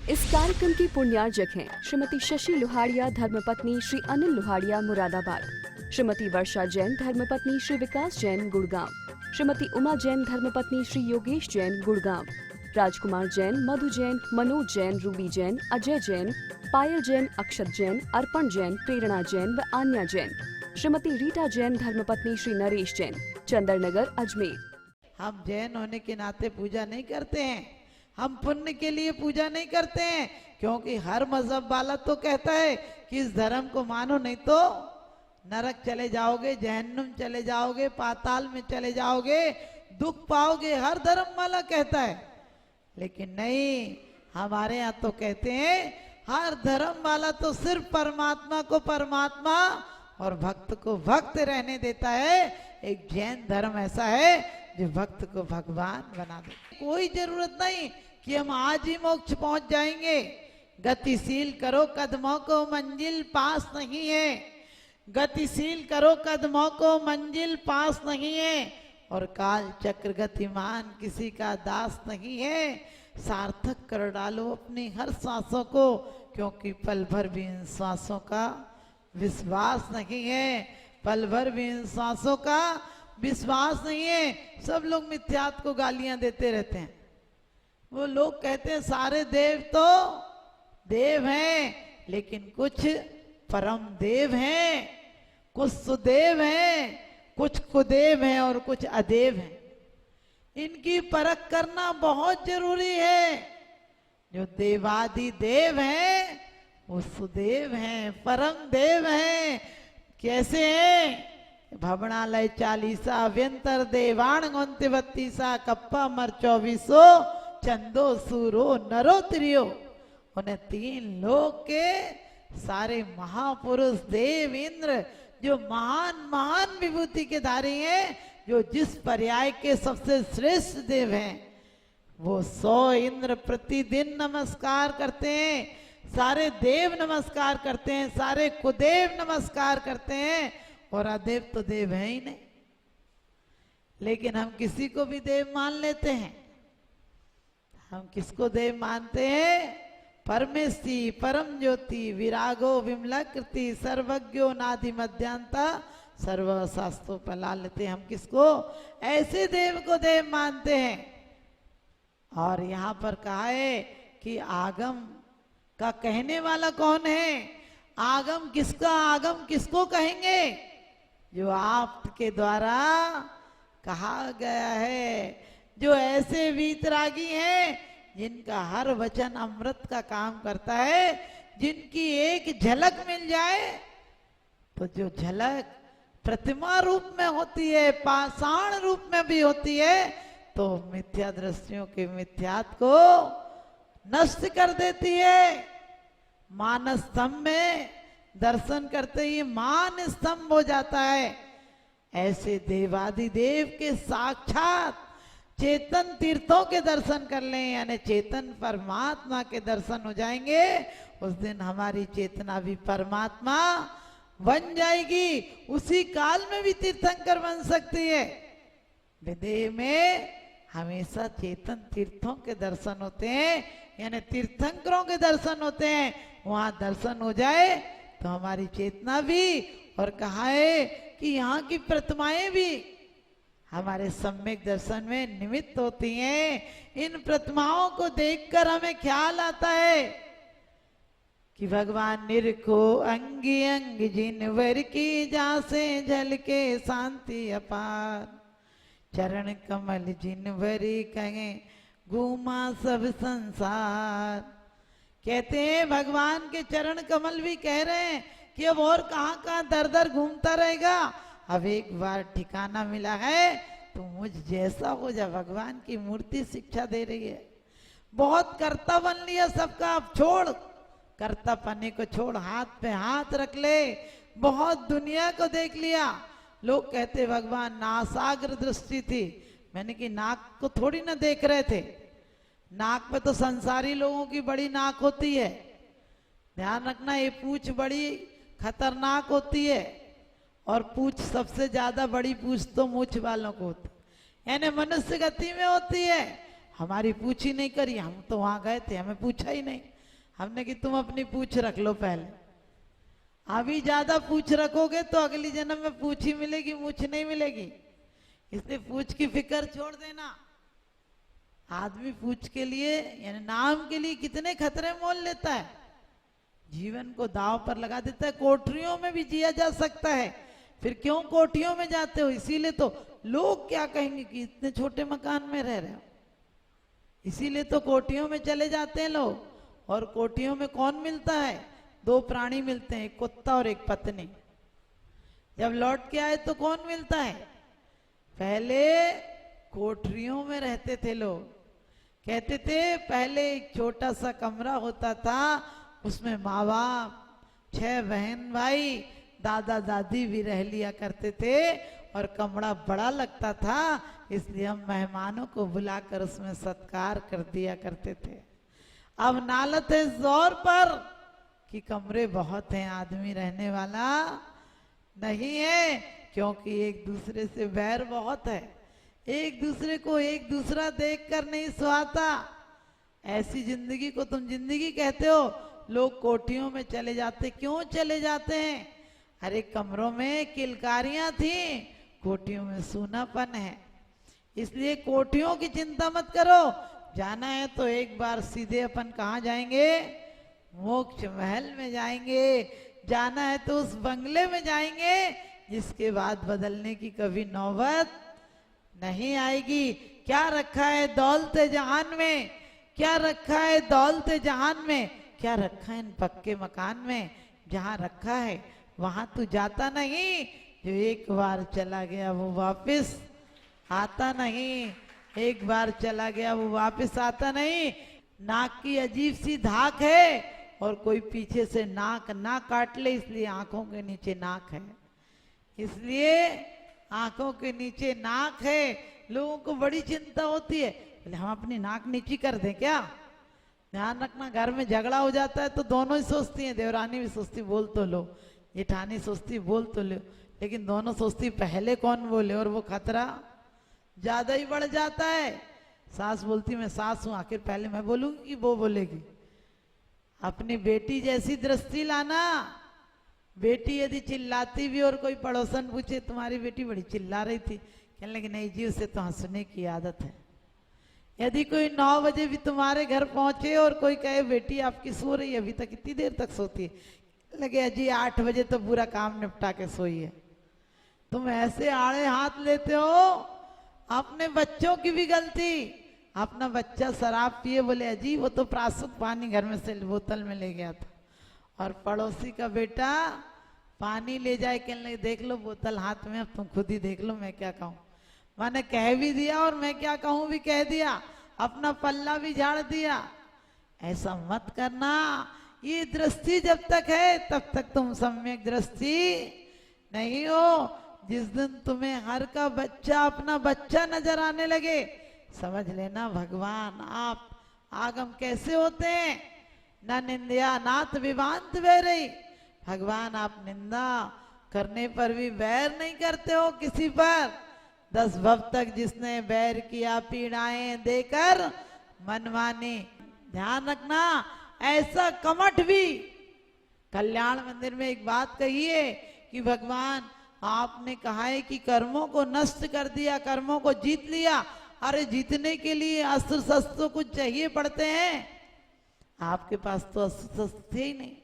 इस कार्यक्रम की पुण्यार्जक हैं श्रीमती शशि लोहाड़िया धर्मपत्नी श्री अनिल लोहाड़िया मुरादाबाद, श्रीमती वर्षा जैन धर्मपत्नी श्री विकास जैन गुड़गांव, श्रीमती उमा जैन धर्मपत्नी श्री योगेश जैन गुड़गांव, राजकुमार जैन, मधु जैन, मनोज जैन, रूबी जैन, अजय जैन, पायल जैन, अक्षत जैन, अर्पण जैन, प्रेरणा जैन व आन्या जैन, श्रीमती रीटा जैन धर्मपत्नी श्री नरेश जैन, चंदरनगर अजमेर। हम जैन होने के नाते पूजा नहीं करते हैं, हम पुण्य के लिए पूजा नहीं करते हैं, क्योंकि हर मजहब वाला तो कहता है कि इस धर्म को मानो नहीं तो नरक चले जाओगे, जहन्नुम चले जाओगे, पाताल में चले जाओगे, दुख पाओगे, हर धर्म वाला कहता है। लेकिन नहीं, हमारे यहाँ तो कहते हैं हर धर्म वाला तो सिर्फ परमात्मा को परमात्मा और भक्त को भक्त रहने देता है। एक जैन धर्म ऐसा है जो भक्त को भगवान बना दे। कोई जरूरत नहीं कि हम आज ही मोक्ष पहुंच जाएंगे। गतिशील करो कदमों को, मंजिल पास नहीं है। गतिशील करो कदमों को, मंजिल पास नहीं है। और काल चक्र गतिमान किसी का दास नहीं है। सार्थक कर डालो अपनी हर सांसों को, क्योंकि पल भर भी इन सांसों का विश्वास नहीं है। पल भर भी इन सांसों का विश्वास नहीं है। सब लोग मिथ्यात्व को गालियां देते रहते हैं। वो लोग कहते हैं सारे देव तो देव हैं, लेकिन कुछ परम देव हैं, कुछ सुदेव हैं, कुछ कुदेव हैं और कुछ अदेव हैं। इनकी परख करना बहुत जरूरी है। जो देवादि देव हैं वो सुदेव हैं, परम देव हैं। कैसे हैं? भवनालय 40 व्यंतर देवाण 29 कप्पा मर 24 चंदो सूरो नरो त्रियो। उन्हें 3 लोक के सारे महापुरुष देव इंद्र जो महान महान विभूति के धारी हैं, जो जिस पर्याय के सबसे श्रेष्ठ देव हैं, वो 100 इंद्र प्रतिदिन नमस्कार करते हैं। सारे देव नमस्कार करते हैं, सारे कुदेव नमस्कार करते हैं, और अदेव तो देव है ही नहीं। लेकिन हम किसी को भी देव मान लेते हैं। हम किसको देव मानते हैं? परमेष्टि परम ज्योति विरागो विमलाकृति सर्वज्ञो नादि मध्यांता सर्व शास्त्रों पर ला लेते हैं। हम किसको? ऐसे देव को देव मानते हैं। और यहाँ पर कहा है कि आगम का कहने वाला कौन है? आगम किसका? आगम किसको कहेंगे? जो आपके द्वारा कहा गया है, जो ऐसे वीतरागी हैं जिनका हर वचन अमृत का काम करता है, जिनकी एक झलक मिल जाए तो जो झलक प्रतिमा रूप में होती है, पाषाण रूप में भी होती है, तो मिथ्या दृष्टियों के मिथ्यात को नष्ट कर देती है। मानस स्तंभ में दर्शन करते ही मान स्तंभ हो जाता है। ऐसे देवादिदेव के साक्षात चेतन तीर्थों के दर्शन कर लें, यानी चेतन परमात्मा के दर्शन हो जाएंगे। उस दिन हमारी चेतना भी परमात्मा बन जाएगी। उसी काल में भी तीर्थंकर बन सकती है। विदेह में हमेशा चेतन तीर्थों के दर्शन होते हैं, यानी तीर्थंकरों के दर्शन होते हैं। वहां दर्शन हो जाए तो हमारी चेतना भी, और कहा है कि यहाँ की प्रतिमाएं भी हमारे सम्यक दर्शन में निमित्त होती हैं। इन प्रतिमाओं को देखकर हमें ख्याल आता है कि भगवान निरखो अंगी अंग जिनवर की, जासे झलके शांति अपार। चरण कमल जिनवरी कहे घूमा सब संसार। कहते हैं भगवान के चरण कमल भी कह रहे हैं कि अब और कहाँ कहाँ दर दर घूमता रहेगा। अब एक बार ठिकाना मिला है तो मुझ जैसा हो जा। भगवान की मूर्ति शिक्षा दे रही है। बहुत कर्ता बन लिया सबका, अब छोड़, कर्ता पने को छोड़, हाथ पे हाथ रख ले। बहुत दुनिया को देख लिया। लोग कहते भगवान नासाग्र दृष्टि थी। मैंने कि नाक को थोड़ी ना देख रहे थे। नाक पे तो संसारी लोगों की बड़ी नाक होती है। ध्यान रखना, ये पूंछ बड़ी खतरनाक होती है, और पूंछ सबसे ज्यादा बड़ी पूंछ तो मूछ वालों को होती है, यानी मनुष्य गति में होती है। हमारी पूछ ही नहीं करी, हम तो वहां गए थे, हमें पूछा ही नहीं। हमने कि तुम अपनी पूछ रख लो पहले, अभी ज्यादा पूछ रखोगे तो अगली जन्म में पूछ ही मिलेगी, मूछ नहीं मिलेगी। इसलिए पूछ की फिक्र छोड़ देना। आदमी पूछ के लिए यानी नाम के लिए कितने खतरे मोल लेता है, जीवन को दांव पर लगा देता है। कोठरियों में भी जिया जा सकता है, फिर क्यों कोठियों में जाते हो? इसीलिए तो लोग क्या कहेंगे कि इतने छोटे मकान में रह रहे हो, इसीलिए तो कोठियों में चले जाते हैं लोग। और कोठियों में कौन मिलता है? दो प्राणी मिलते हैं, एक कुत्ता और एक पत्नी। जब लौट के आए तो कौन मिलता है? पहले कोठरियों में रहते थे लोग, कहते थे पहले एक छोटा सा कमरा होता था, उसमें माँ बाप, 6 बहन भाई, दादा दादी भी रह लिया करते थे और कमरा बड़ा लगता था, इसलिए हम मेहमानों को बुलाकर उसमें सत्कार कर दिया करते थे। अब नालत है इस दौर पर कि कमरे बहुत हैं, आदमी रहने वाला नहीं है, क्योंकि एक दूसरे से बैर बहुत है, एक दूसरे को एक दूसरा देखकर नहीं सुहाता। ऐसी जिंदगी को तुम जिंदगी कहते हो? लोग कोठियों में चले जाते, क्यों चले जाते हैं? अरे कमरों में किलकारियां थी, कोठियों में सूनापन है। इसलिए कोठियों की चिंता मत करो, जाना है तो एक बार सीधे अपन कहाँ जाएंगे? मोक्ष महल में जाएंगे। जाना है तो उस बंगले में जाएंगे जिसके बाद बदलने की कभी नौबत नहीं आएगी। क्या रखा है दौलत जहान में? क्या रखा है दौलत जहान में? क्या रखा है इन पक्के मकान में? जहां रखा है वहां तू जाता नहीं। जो एक बार चला गया वो वापस आता नहीं, एक बार चला गया वो वापस आता नहीं। नाक की अजीब सी धाक है और कोई पीछे से नाक ना काट ले, इसलिए आंखों के नीचे नाक है, इसलिए आंखों के नीचे नाक है। लोगों को बड़ी चिंता होती है, बोले हम अपनी नाक नीची कर दें क्या? ध्यान रखना, घर में झगड़ा हो जाता है तो दोनों ही सोचती हैं, देवरानी भी सोचती बोल तो लो, जेठानी सोचती बोल तो लो, लेकिन दोनों सोचती पहले कौन बोले, और वो खतरा ज्यादा ही बढ़ जाता है। सास बोलती मैं सास हूं, आखिर पहले मैं बोलूंगी कि वो बोलेगी। अपनी बेटी जैसी दृष्टि लाना। बेटी यदि चिल्लाती भी और कोई पड़ोसन पूछे तुम्हारी बेटी बड़ी चिल्ला रही थी, कहने लगी नहीं जी उसे तो हंसने की आदत है। यदि कोई 9 बजे भी तुम्हारे घर पहुंचे और कोई कहे बेटी आपकी सो रही है, अभी तक कितनी देर तक सोती है, लगे जी 8 बजे तो पूरा काम निपटा के सोई है। तुम ऐसे आड़े हाथ लेते हो। अपने बच्चों की भी गलती, अपना बच्चा शराब पिए, बोले अजी वो तो प्राशुद्ध पानी घर में से बोतल में ले गया था, और पड़ोसी का बेटा पानी ले जाए, कहने लगे देख लो बोतल हाथ में, अब तुम खुद ही देख लो मैं क्या कहूँ। मैंने कह भी दिया और मैं क्या कहूँ भी कह दिया, अपना पल्ला भी झाड़ दिया। ऐसा मत करना। ये दृष्टि जब तक है तब तक तुम सम्यक दृष्टि नहीं हो। जिस दिन तुम्हें हर का बच्चा अपना बच्चा नजर आने लगे, समझ लेना भगवान आप आगम कैसे होते हैं। न निंदया नाथ विवांत वैरई, भगवान आप निंदा करने पर भी वैर नहीं करते हो किसी पर। 10 भव तक जिसने वैर किया पीड़ाएं देकर मनमानी। ध्यान रखना, ऐसा कमठ भी। कल्याण मंदिर में एक बात कही है कि भगवान आपने कहा है कि कर्मों को नष्ट कर दिया, कर्मों को जीत लिया। अरे जीतने के लिए अस्त्र शस्त्र कुछ चाहिए पड़ते हैं, आपके पास तो अस्त्र शस्त्र थे ही नहीं।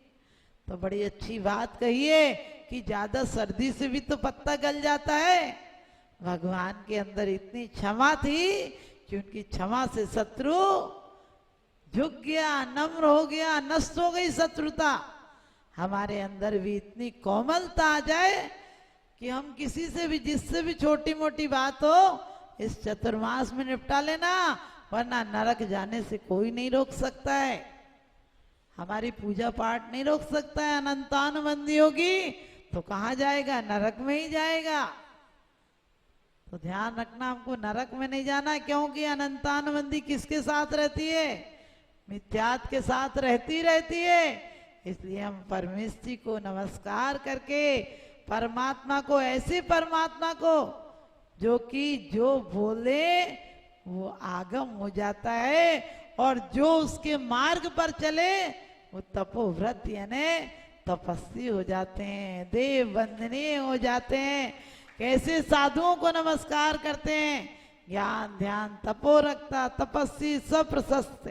तो बड़ी अच्छी बात कही है कि ज्यादा सर्दी से भी तो पत्ता गल जाता है। भगवान के अंदर इतनी क्षमा थी कि उनकी क्षमा से शत्रु झुक गया, नम्र हो गया, नष्ट हो गई शत्रुता। हमारे अंदर भी इतनी कोमलता आ जाए कि हम किसी से भी, जिससे भी छोटी मोटी बात हो, इस चतुर्मास में निपटा लेना, वरना नरक जाने से कोई नहीं रोक सकता है। हमारी पूजा पाठ नहीं रोक सकता है। अनंतान बंदी होगी तो कहाँ जाएगा? नरक में ही जाएगा। तो ध्यान रखना, हमको नरक में नहीं जाना, क्योंकि अनंतान बंदी किसके साथ रहती है? मिथ्यात के साथ रहती है। इसलिए हम परमेश्वर को नमस्कार करके परमात्मा को, ऐसे परमात्मा को जो कि जो बोले वो आगम हो जाता है, और जो उसके मार्ग पर चले वो तपोव्रत यानी तपस्वी हो जाते हैं, देव वंदनीय हो जाते हैं। कैसे साधुओं को नमस्कार करते हैं, ज्ञान ध्यान तपो रखता तपस्वी सप्रशस्त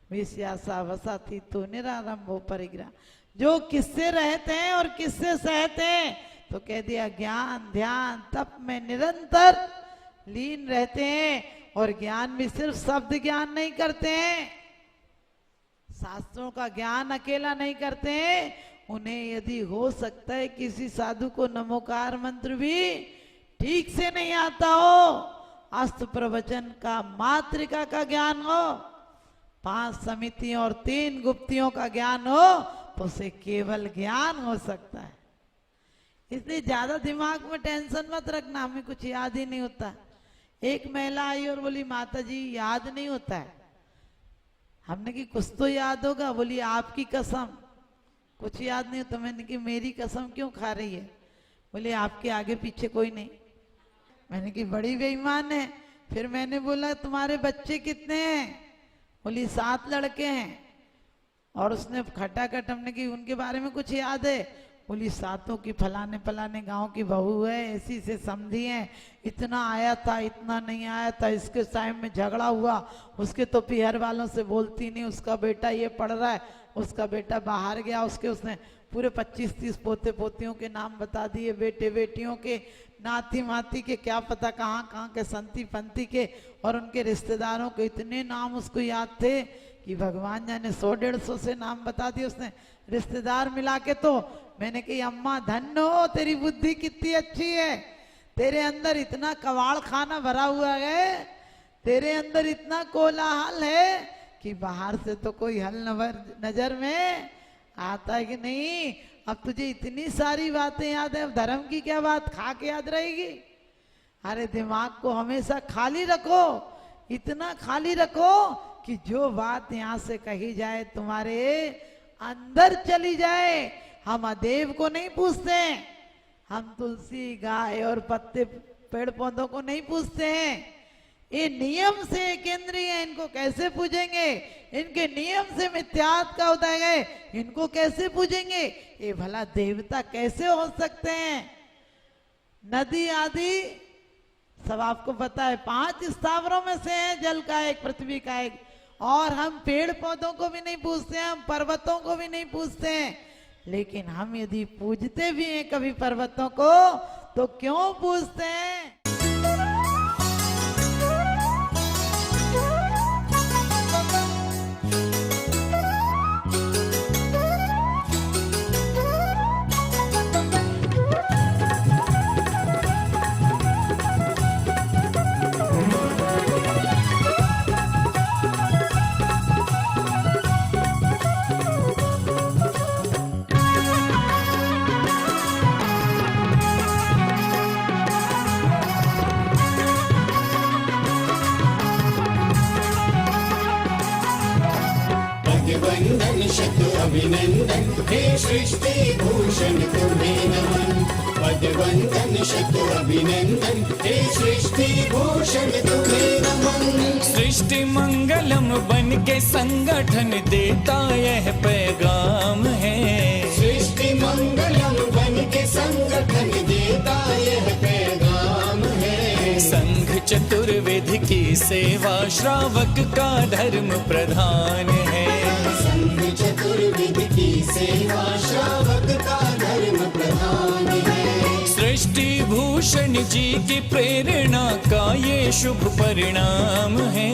विश्यासा वसाती तो निरारंभो परिग्रह। जो किससे रहते हैं और किससे सहते हैं, तो कह दिया ज्ञान ध्यान तप में निरंतर लीन रहते हैं। और ज्ञान भी सिर्फ शब्द ज्ञान नहीं करते हैं, शास्त्रों का ज्ञान अकेला नहीं करते हैं। उन्हें यदि हो सकता है किसी साधु को नमोकार मंत्र भी ठीक से नहीं आता हो, अस्त प्रवचन का मातृका का ज्ञान हो, 5 समितियों और 3 गुप्तियों का ज्ञान हो, तो उसे केवल ज्ञान हो सकता है। इसलिए ज्यादा दिमाग में टेंशन मत रखना, हमें कुछ याद ही नहीं होता। एक महिला आई और बोली माता जी याद नहीं होता है। हमने कि कुछ तो याद होगा। बोली आपकी कसम कुछ याद नहीं होता। मैंने कि मेरी कसम क्यों खा रही है? बोले आपके आगे पीछे कोई नहीं। मैंने कि बड़ी बेईमान है। फिर मैंने बोला तुम्हारे बच्चे कितने हैं? बोली 7 लड़के हैं। और उसने खटाखट हमने कि उनके बारे में कुछ याद है? बोली 7 की फलाने फलाने गांव की बहू है, ऐसी से समझी है, इतना आया था इतना नहीं आया था, इसके टाइम में झगड़ा हुआ, उसके तो पिहर वालों से बोलती नहीं, उसका बेटा ये पढ़ रहा है, उसका बेटा बाहर गया, उसने पूरे 25-30 पोते पोतियों के नाम बता दिए, बेटे बेटियों के, नाती माती के, क्या पता कहाँ कहाँ के, संती पंती के, और उनके रिश्तेदारों के इतने नाम उसको याद थे कि भगवान जाने 100-150 से नाम बता दिए उसने, रिश्तेदार मिला के। तो मैंने कही अम्मा धन्य हो, तेरी बुद्धि कितनी अच्छी है, तेरे अंदर इतना कबाड़ खाना भरा हुआ है, तेरे अंदर इतना कोलाहल है कि बाहर से तो कोई हल नजर में आता है कि नहीं। अब तुझे इतनी सारी बातें याद है, अब धर्म की क्या बात खा के याद रहेगी? अरे दिमाग को हमेशा खाली रखो, इतना खाली रखो कि जो बात यहाँ से कही जाए तुम्हारे अंदर चली जाए। हम अदेव को नहीं पूछते हैं, हम तुलसी गाय और पत्ते पेड़ पौधों को नहीं पूछते हैं। ये नियम से केंद्रीय है, इनको कैसे पूजेंगे? इनके नियम से मिथ्यात्व का उदय है, इनको कैसे पूजेंगे? ये भला देवता कैसे हो सकते हैं? नदी आदि सब आपको पता है 5 स्थावरों में से है, जल का एक, पृथ्वी का एक। और हम पेड़ पौधों को भी नहीं पूछते हैं, हम पर्वतों को भी नहीं पूछते हैं। लेकिन हम यदि पूजते भी हैं कभी पर्वतों को, तो क्यों पूजते हैं? वंदन शत अभिनंदन हे सृष्टि भूषण तुम्हें नमन। पद वंदन शत अभिनंदन हे सृष्टि भूषण तुम्हें नमन। सृष्टि मंगलम बन के संगठन देता यह पैगाम है। सृष्टि मंगलम बन के संगठन देता यह पैगाम है। संघ चतुर्वेद की सेवा श्रावक का धर्म प्रधान है। संघ चतुर्वेद की सेवा श्रावक का धर्म प्रधान है। सृष्टि भूषण जी की प्रेरणा का ये शुभ परिणाम है।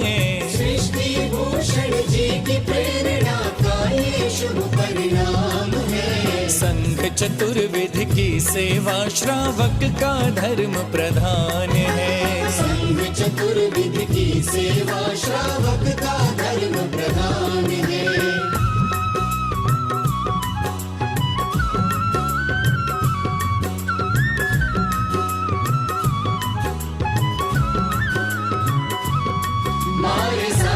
सृष्टि भूषण जी की प्रेरणा का ये शुभ परिणाम है। संघ चतुर्वेद की सेवा श्रावक का धर्म प्रधान है। संघ चतुर्वेद की सेवा श्रावक का धर्म प्रधान है। मारे सा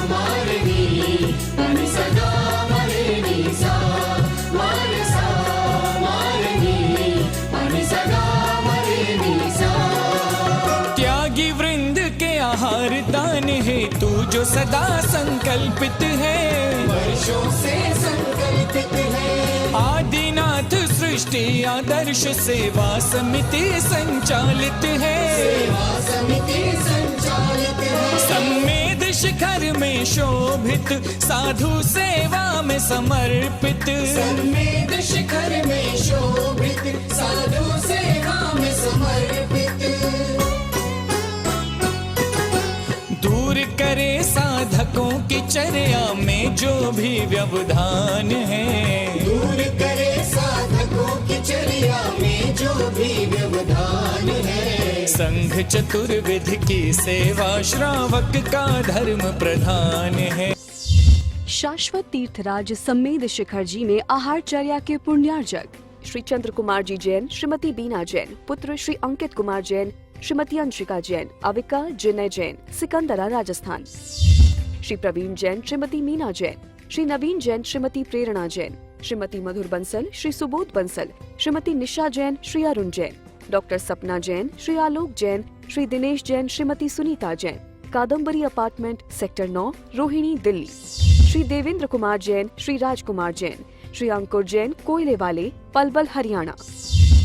मारे नी मनि सदा मरे नी सा। मारे सा मारे नी मनि सदा मरे नी सा। त्यागी वृंद के आहार दान है तू जो सदा संकल्पित है। वर्षों से संग सृष्टि आदर्श सेवा समिति संचालित है। सेवा समिति संचालित है। सम्मेद शिखर में शोभित साधु सेवा में समर्पित। सम्मेद शिखर में शोभित साधु सेवा में समर्पित। दूर करे साधकों की चर्या में जो भी व्यवधान है। दूर करे साधकों की चर्या में जो भी व्यवधान है। संघ चतुर्विध की सेवा श्रावक का धर्म प्रधान है। शाश्वत तीर्थराज सम्मेद शिखर जी में आहारचर्या के पुण्यार्जक श्री चंद्र कुमार जी जैन, श्रीमती बीना जैन, पुत्र श्री अंकित कुमार जैन, श्रीमती अंशिका जैन, अविका जिनय जैन, सिकंदरा राजस्थान। श्री प्रवीण जैन, श्रीमती मीना जैन, श्री नवीन जैन, श्रीमती प्रेरणा जैन, श्रीमती मधुर बंसल, श्री सुबोध बंसल, श्रीमती निशा जैन, श्री अरुण जैन, डॉक्टर सपना जैन, श्री आलोक जैन, श्री दिनेश जैन, श्रीमती सुनीता जैन, कादम्बरी अपार्टमेंट सेक्टर 9, रोहिणी, दिल्ली। श्री देवेंद्र कुमार जैन, श्री राजकुमार जैन, श्री अंकुर जैन, कोयले वाले, पलवल, हरियाणा।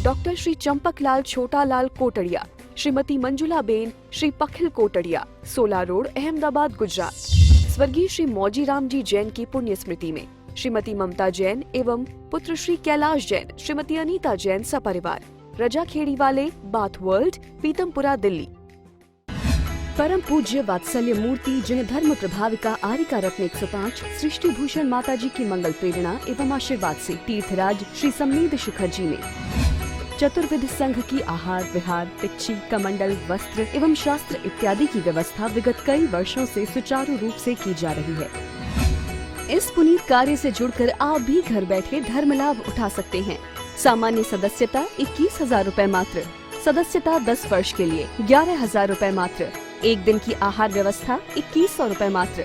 Doctor Shri Champaklal Chhotalal Kotadiya, Shrimati Manjula Ben, Shri Pakhil Kotadiya, 16 road, Ahmedabad, Gujarat. स्वर्गीय श्री मौजी राम जी जैन की पुण्य स्मृति में श्रीमती ममता जैन एवं पुत्र श्री कैलाश जैन, श्रीमती अनीता जैन सपरिवार, रजा खेड़ी वाले, बाथ वर्ल्ड, पीतमपुरा, दिल्ली। परम पूज्य वात्सल्य मूर्ति जिन्हें धर्म प्रभाविका आरिका रत्न 105 सृष्टि भूषण माता जी की मंगल प्रेरणा एवं आशीर्वाद से तीर्थराज श्री सम्मेद शिखर जी में चतुर्विध संघ की आहार विहार, पिच्छी, कमंडल, वस्त्र एवं शास्त्र इत्यादि की व्यवस्था विगत कई वर्षों से सुचारू रूप से की जा रही है। इस पुनीत कार्य से जुड़कर आप भी घर बैठे धर्म लाभ उठा सकते हैं। सामान्य सदस्यता 21,000 रूपए मात्र, सदस्यता 10 वर्ष के लिए 11,000 रूपए मात्र, एक दिन की आहार व्यवस्था 2100 रूपए मात्र।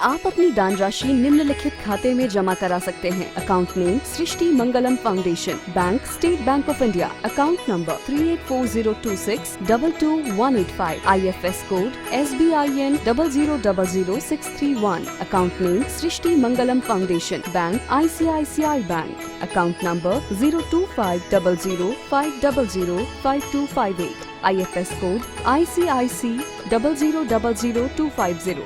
आप अपनी दान राशि निम्नलिखित खाते में जमा करा सकते हैं। Account name Srishti Mangalam foundation, bank state bank of India, account number 384026222185, IFS code SBIN 0000631, account name Srishti Mangalam foundation, bank ICICI bank, account number 02500500528, IFS code ICIC 0000250,